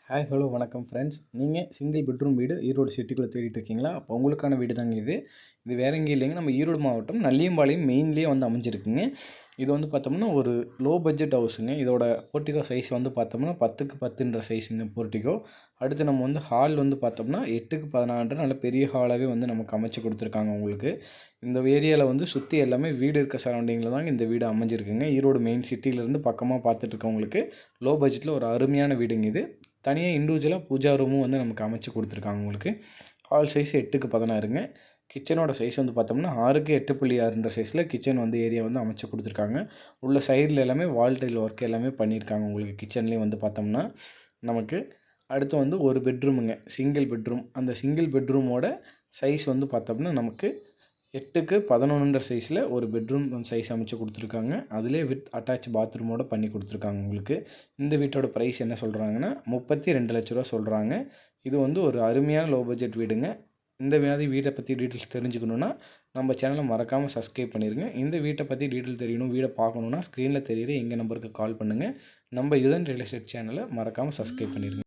Hi hello வணக்கம் friends. நீங்கள் single bedroom வீடு ஈரோடு சிட்டிக்குள்ளே தேடிட்டு இருக்கீங்களா? அப்போ உங்களுக்கான வீடு தாங்க இது. இது வேற எங்கேயும் இல்லைங்க, நம்ம ஈரோடு மாவட்டம் நல்லியம்பாளையம் மெயின்லேயே வந்து அமைஞ்சிருக்குங்க. இது வந்து பார்த்தோம்னா ஒரு லோ பட்ஜெட் ஹவுஸுங்க. இதோட போர்ட்டிகோ சைஸ் வந்து பார்த்தோம்னா 10க்கு 10ன்ற சைஸுங்க போர்ட்டிகோ. அடுத்து நம்ம வந்து ஹால் வந்து பார்த்தோம்னா 8க்கு 16 நல்ல பெரிய ஹாலாகவே வந்து நமக்கு அமைச்சு கொடுத்துருக்காங்க உங்களுக்கு. இந்த ஏரியாவில் வந்து சுற்றி எல்லாமே வீடு இருக்க சரௌண்டிங்கில் தாங்க இந்த வீடு அமைஞ்சிருக்குங்க. ஈரோடு மெயின் சிட்டியிலேருந்து பக்கமாக பார்த்துட்டு இருக்கவங்களுக்கு லோ பட்ஜெட்டில் ஒரு அருமையான வீடுங்க இது. தனியாக இண்டிவிஜுவலாக பூஜா ரூமும் வந்து நமக்கு அமைச்சு கொடுத்துருக்காங்க உங்களுக்கு. ஹால் சைஸ் 8க்கு 16ங்க. கிச்சனோட சைஸ் வந்து பார்த்தோம்னா 6க்கு 8.6ன்ற சைஸில் கிச்சன் வந்து ஏரியா வந்து அமைச்சு கொடுத்துருக்காங்க. உள்ள சைடில் எல்லாமே வால் டைல் ஒர்க் எல்லாமே பண்ணியிருக்காங்க உங்களுக்கு. கிச்சன்லேயும் வந்து பார்த்தோம்னா நமக்கு அடுத்து வந்து ஒரு பெட்ரூமுங்க, சிங்கிள் பெட்ரூம். அந்த சிங்கிள் பெட்ரூமோட சைஸ் வந்து பார்த்தோம்னா நமக்கு 8க்கு 11ன்ற சைஸில் ஒரு பெட்ரூம் சைஸ் அமைச்சு கொடுத்துருக்காங்க. அதிலே வித் அட்டாச் பாத்ரூமோடு பண்ணி கொடுத்துருக்காங்க உங்களுக்கு. இந்த வீட்டோட ப்ரைஸ் என்ன சொல்கிறாங்கன்னா 32,00,000 ரூபா சொல்கிறாங்க. இது வந்து ஒரு அருமையான லோ பட்ஜெட் வீடுங்க. இந்த மாதிரி வீட்டை பற்றி டீட்டெயில்ஸ் தெரிஞ்சுக்கணுன்னா நம்ம சேனலை மறக்காமல் சப்ஸ்கிரைப் பண்ணிடுங்க. இந்த வீட்டை பற்றி டீட்டெயில் தெரியணும், வீடை பார்க்கணுன்னா ஸ்க்ரீனில் தெரியுற எங்கள் நம்பருக்கு கால் பண்ணுங்கள். நம்ம யுதன் ரியல் எஸ்டேட் சேனலை மறக்காமல் சப்ஸ்கிரைப் பண்ணிடுங்க.